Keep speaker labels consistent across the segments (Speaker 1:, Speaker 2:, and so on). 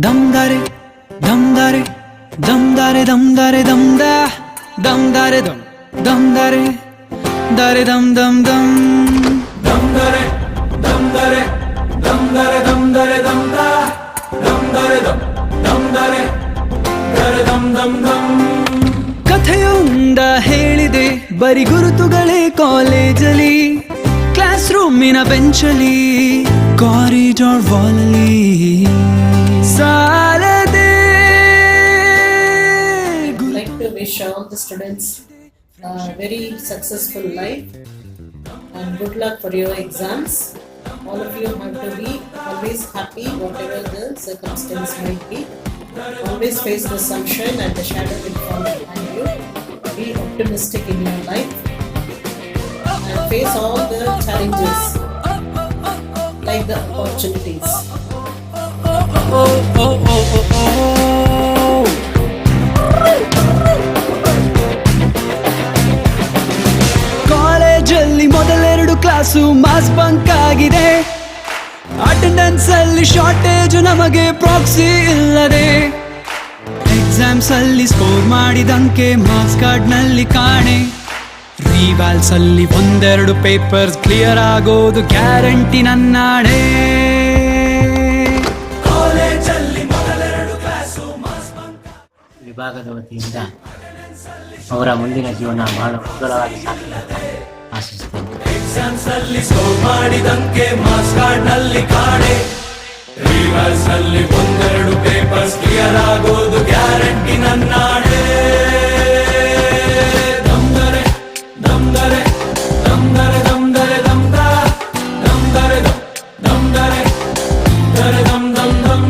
Speaker 1: Damdare, damdare, damdare, damdare, damda, damdare, damdare, dare, dam, dam, dam. Damdare, damdare, damdare, damdare, damda, damdare, damdare, dare, dam, dam, dam. ಕಥೆಯೊಂದ ಹೇಳಿದೆ ಬರಿ ಗುರುತುಗಳೇ ಕಾಲೇಜಲ್ಲಿ, class ರೂಮಿನ ಬೆಂಚಲ್ಲಿ, corridor ವಾಲಲ್ಲಿ ಸಾಲದೆ.
Speaker 2: Like to wish all the students a very successful life and good luck for your exams. All of you have to be always happy whatever the circumstance might be. Always face the sunshine and the shadow will fall behind you. Be optimistic in your life and face all the challenges like the opportunities.
Speaker 1: ಕಾಲೇಜಲ್ಲಿ ಮೊದಲೆರಡು class mass bunk ಆಗಿದೆ, attendance ಅಲ್ಲಿ shortage ನಮಗೆ proxy ಇಲ್ಲದೆ, exams ಅಲ್ಲಿ score ಮಾಡಿದಂಕೆ marks card ನಲ್ಲಿ ಕಾಣೆ, ರಿವಾಲ್ಸ್ ಅಲ್ಲಿ ಒಂದೆರಡು ಪೇಪರ್ಸ್ ಕ್ಲಿಯರ್ ಆಗೋದು ಗ್ಯಾರಂಟಿ ನನ್ನಾಣೆ. ಕಾಲೇಜಲ್ಲಿ ಮೊದಲೆರಡು ಕ್ಲಾಸು ಮಾಸ್ ಬಂಕ್.
Speaker 3: ವಿಭಾಗದ ವತಿಯಿಂದ ಅವರ ಮುಂದಿನ ಜೀವನ ಬಹಳ ಉಜ್ವಲವಾಗಿ ಸಾಗಲಿ ಅಂತ ಆಶಿಸುತ್ತೇನೆ.
Speaker 1: ಎಕ್ಸಾಮ್ಸ್ ಅಲ್ಲಿ ಸ್ಕೋರ್ ಮಾಡಿದಂಕೆ ಮಾರ್ಕ್ಸ್ ಕಾರ್ಡ್ ನಲ್ಲಿ ಕಾಣೆ, ರಿವರ್ಸ್ ಅಲ್ಲಿ ಒಂದೆರಡು ಪೇಪರ್ಸ್ ಕ್ಲಿಯರ್ ಆಗೋದು ಗ್ಯಾರಂಟಿ ನನ್ನಾಣೆ. ದಮ್ದರೆ ದಮ್ದರೆ ದಮ್ದರೆ ದಮ್ದರೆ ದಮ್ದ ದಮ್ದರೆ ದಮ್ದರೆ ದರೆ ದಮ್ ದಮ್ ದಮ್.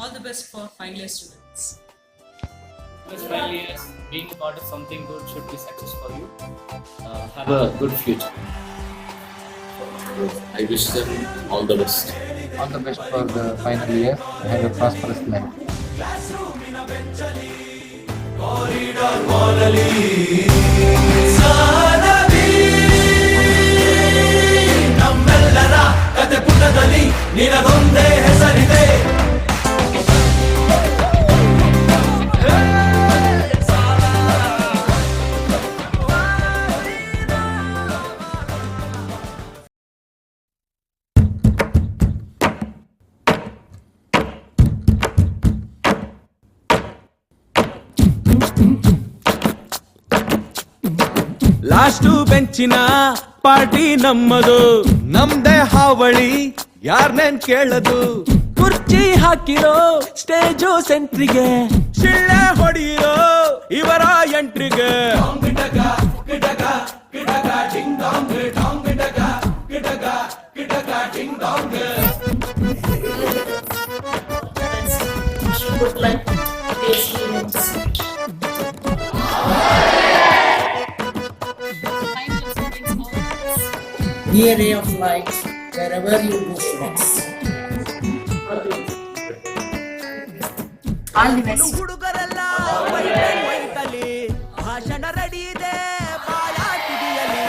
Speaker 4: All the best for final year students.
Speaker 5: Because final years, being part of something good should be success for you. Have a good future.
Speaker 6: I wish them all the best.
Speaker 7: All the best for the final year. Have a prosperous life.
Speaker 1: ನಮ್ಮೆಲ್ಲರ ಕತೆ ಪುಟದಲ್ಲಿ ನಿನಗೊಂದೇ ಹೆಸರಿದೆ.
Speaker 8: Last ಬೆಂಚಿನ party ನಮ್ಮದು, ನಮ್ದೇ ಹಾವಳಿ ಯಾರ್ನೇನ್ ಕೇಳದು, ಕುರ್ಚಿ ಹಾಕಿರೋ stage ಸೆಂಟ್ರಿಗೆ, ಶಿಳ್ಳೆ ಹೊಡೆಯಿರೋ ಇವರ ಎಂಟ್ರಿಗೆ.
Speaker 2: Good luck, tasty notes. Be a ray of light wherever you go students. All the best.
Speaker 8: ಹುಡುಗರೆಲ್ಲ ವೈಟಲಿ ಭಾಷಣ ರೆಡಿ ಇದೆ, ಬಾಯಾಟಿಗೆಯಲ್ಲಿ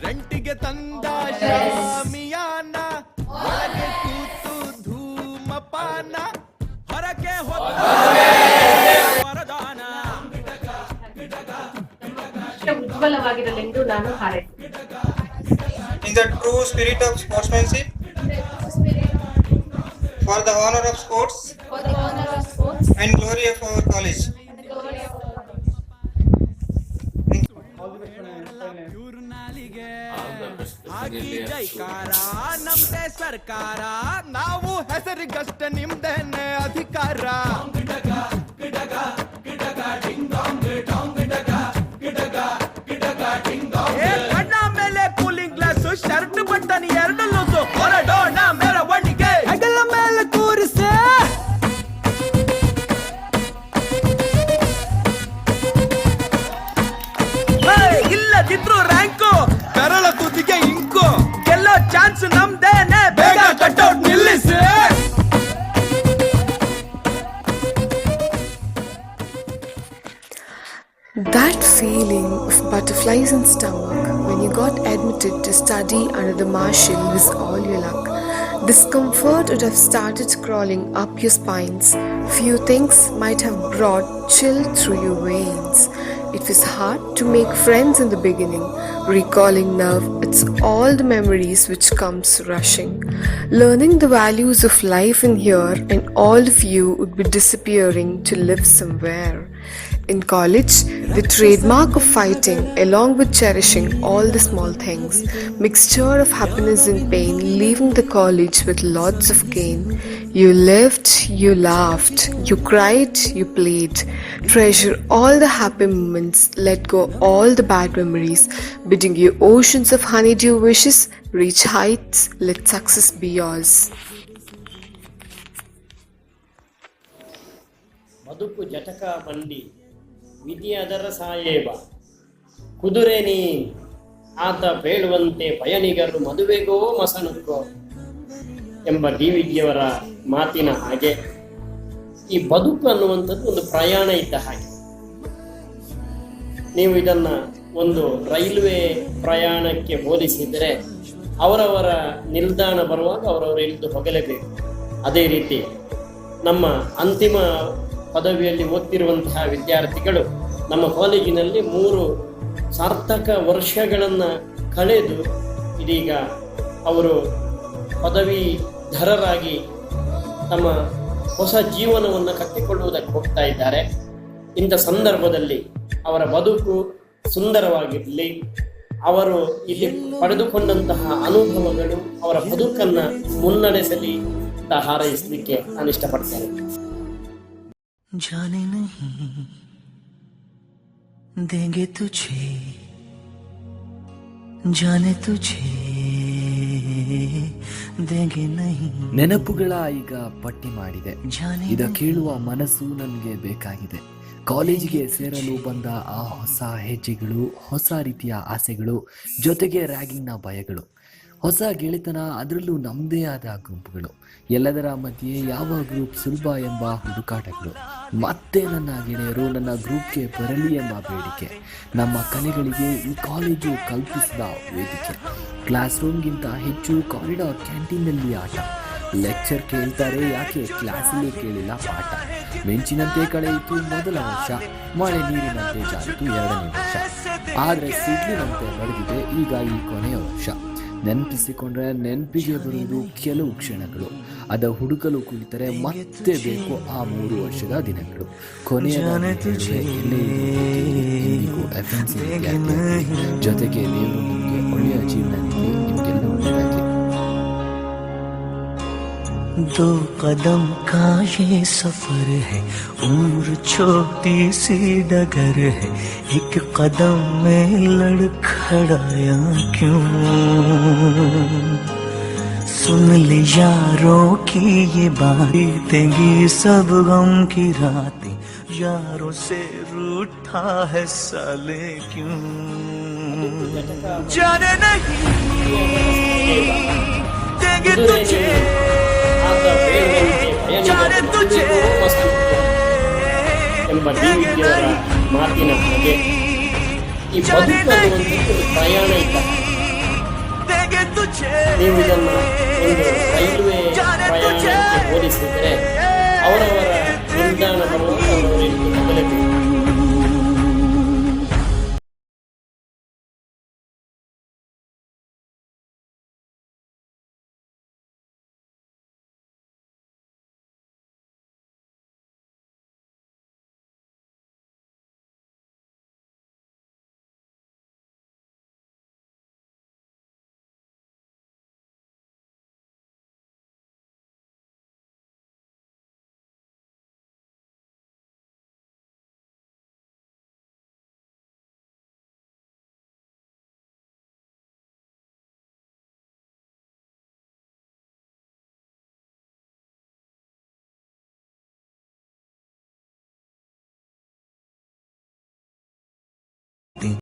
Speaker 8: ರೆಂಟಿಗೆ ತಂದ ಶಾಮಿಯಾನ, ಒಳಗೆ ಕೂತು ಧೂಮಪಾನ, ಹೊರಗೆ ಹೊತ್ತ ವರದಾನ.
Speaker 2: ಉಜ್ವಲವಾಗಿರಲೆಂದು ನಾನು ಹಾರೈಸುತ್ತೇನೆ.
Speaker 9: In the true spirit of sportsmanship, for the honor of sports and glory of our college.
Speaker 8: ಆಗಿ ಜೈಕಾರ ನಮ್ದೇ ಸರ್ಕಾರ, ನಾವು ಹೆಸರಿಗಷ್ಟ ನಿಮ್ದೇನೆ ಅಧಿಕಾರ. ಕಣ್ಣ ಮೇಲೆ ಕೂಲಿಂಗ್ ಗ್ಲಾಸ್, ಶರ್ಟ್ ಬಟನ್ ಎರಡು ಲೂಸು, ಹೊರಡೋಣ ಮೆರವಣಿಗೆ ಹೆಗಲ ಮೇಲೆ ಕೂರಿಸೆ. ಇಲ್ಲದಿದ್ರು ರ್ಯಾಂಕು, ಕರಳ ತುದಿಗೆ ink,
Speaker 10: That feeling of butterflies in stomach when you got admitted to study under the marshal was all your luck. Discomfort would have started crawling up your spines. Few things might have brought chill through your veins. It was hard to make friends in the beginning. Recalling now, it's all the memories which comes rushing. Learning the values of life in here and all of you would be disappearing to live somewhere. In college, the trademark of fighting along with cherishing all the small things, mixture of happiness and pain, leaving the college with lots of gain. You lived, you laughed, you cried, you played. Treasure all the happy moments, let go all the bad memories, bidding you oceans of honeydew wishes, reach heights, let success be yours.
Speaker 11: ಬದುಕು ಜಟಕ ಬಂಡಿ ವಿಧಿ ಅದರ ಸಾಯೇವ ಕುದುರೆ ನೀನ್ ಆತ ಬೇಳುವಂತೆ ಪಯಣಿಗರು ಮದುವೆಗೋ ಮಸಣಕ್ಕೋ ಎಂಬ ಡಿವಿಜಿಯವರ ಮಾತಿನ ಹಾಗೆ ಈ ಬದುಕು ಅನ್ನುವಂಥದ್ದು ಒಂದು ಪ್ರಯಾಣ ಇದ್ದ ಹಾಗೆ. ನೀವು ಇದನ್ನ ಒಂದು ರೈಲ್ವೆ ಪ್ರಯಾಣಕ್ಕೆ ಹೋಲಿಸಿದರೆ ಅವರವರ ನಿಲ್ದಾಣ ಬರುವಾಗ ಅವರವರು ಇಳಿದು ಹೋಗಲೇಬೇಕು. ಅದೇ ರೀತಿ ನಮ್ಮ ಅಂತಿಮ ಪದವಿಯಲ್ಲಿ ಓದ್ತಿರುವಂತಹ ವಿದ್ಯಾರ್ಥಿಗಳು ನಮ್ಮ ಕಾಲೇಜಿನಲ್ಲಿ 3 ಸಾರ್ಥಕ ವರ್ಷಗಳನ್ನು ಕಳೆದು ಇದೀಗ ಅವರು ಪದವೀಧರರಾಗಿ ತಮ್ಮ ಹೊಸ ಜೀವನವನ್ನು ಕಟ್ಟಿಕೊಳ್ಳುವುದಕ್ಕೆ ಹೋಗ್ತಾ ಇದ್ದಾರೆ. ಇಂಥ ಸಂದರ್ಭದಲ್ಲಿ ಅವರ ಬದುಕು ಸುಂದರವಾಗಿರಲಿ, ಅವರು ಇಲ್ಲಿ ಪಡೆದುಕೊಂಡಂತಹ ಅನುಭವಗಳು ಅವರ ಬದುಕನ್ನು ಮುನ್ನಡೆಸಲಿ ಅಂತ ಹಾರೈಸಲಿಕ್ಕೆ ನಾನು ಇಷ್ಟಪಡ್ತೇನೆ.
Speaker 12: जाने नहीं देंगे तुझे, जाने तुझे देंगे नहीं.
Speaker 13: ನೆನಪುಗಳ ಈಗ ಪಟ್ಟಿ ಮಾಡಿದೆ, ಇದ ಕೇಳುವ ಮನಸ್ಸು ನನಗೆ ಬೇಕಾಗಿದೆ. ಕಾಲೇಜಿಗೆ ಸೇರಲು ಬಂದ ಆ ಹೊಸ ಹೆಜ್ಜೆಗಳು, ಹೊಸ ರೀತಿಯ ಆಸೆಗಳು, ಜೊತೆಗೆ ರ್ಯಾಗಿಂಗ್ನ ಭಯಗಳು, ಹೊಸ ಗೆಳೆತನ, ಅದರಲ್ಲೂ ನಮ್ಮದೇ ಆದ ಗುಂಪುಗಳು, ಎಲ್ಲದರ ಮಧ್ಯೆ ಯಾವ ಗ್ರೂಪ್ ಸುಲಭ ಎಂಬ ಹುಡುಕಾಟಗಳು, ಮತ್ತೆ ನನ್ನ ಗೆಳೆಯರು ನನ್ನ ಗ್ರೂಪ್ಗೆ ಬರಲಿ ಎಂಬ ಬೇಡಿಕೆ, ನಮ್ಮ ಕಲೆಗಳಿಗೆ ಈ ಕಾಲೇಜು ಕಲ್ಪಿಸಿದ ವೇದಿಕೆ, ಕ್ಲಾಸ್ ರೂಮ್ಗಿಂತ ಹೆಚ್ಚು ಕಾರಿಡಾರ್ ಕ್ಯಾಂಟೀನ್ನಲ್ಲಿ ಆಟ, ಲೆಕ್ಚರ್ ಕೇಳ್ತಾರೆ ಯಾಕೆ ಕ್ಲಾಸಲ್ಲಿ ಕೇಳಿಲ್ಲ ಪಾಠ, ಮೆಂಚಿನಂತೆ ಕಳೆಯಿತು ಮೊದಲ ವರ್ಷ, ಮಳೆ ನೀರಿನಂತೆ ಜಾರಿತು 2ನೇ ವರ್ಷ, ಆದರೆ ಸಿಡ್ಲಿನಂತೆ ನಡೆದಿದೆ ಈಗ ಈ ಕೊನೆಯ ವರ್ಷ. ನೆನಪಿಸಿಕೊಂಡ್ರೆ ನೆನಪಿಗೆ ಬರುವುದು ಕೆಲವು ಕ್ಷಣಗಳು, ಅದ ಹುಡುಕಲು ಕುಳಿತರೆ ಮತ್ತೆ ಬೇಕು ಆ 3 ವರ್ಷದ ದಿನಗಳು. ಕೊನೆಯ ಜೊತೆಗೆ ದೇವರು ನಿಮಗೆ ಒಳ್ಳೆಯ ಜೀವನ ನೀಡಿ, ನಿಮಗೆಲ್ಲ ಒಳ್ಳೆಯದಾಗಲಿ.
Speaker 12: 2 कदम का ये सफर है, उम्र छोटी सी डगर है, 1 कदम में लड़खड़ाया क्यों. सुन ले यारों की ये बातें, तेंगी सब गम की रातें, यारों से रूठा है साले क्यों. जाने नहीं देंगे तुझे, जाने तुझे
Speaker 11: ಎಂಬ ಡಿವಿಜಿಯವರ ಮಾತಿನ ಹಾಗೆ ಈ ಬದುಕು ಅನ್ನುವಂಥದ್ದು ಪ್ರಯಾಣ ಇದ್ದ. ನೀವು ಇದನ್ನು ಒಂದು ರೈಲ್ವೆ ಪ್ರಯಾಣಕ್ಕೆ ಹೋಲಿಸಿದರೆ ಅವರವರ ನಿಲ್ದಾಣ ಬರುವಾಗ ಅವರವರು ಇಳಿದು ಹೋಗಲೇಬೇಕು.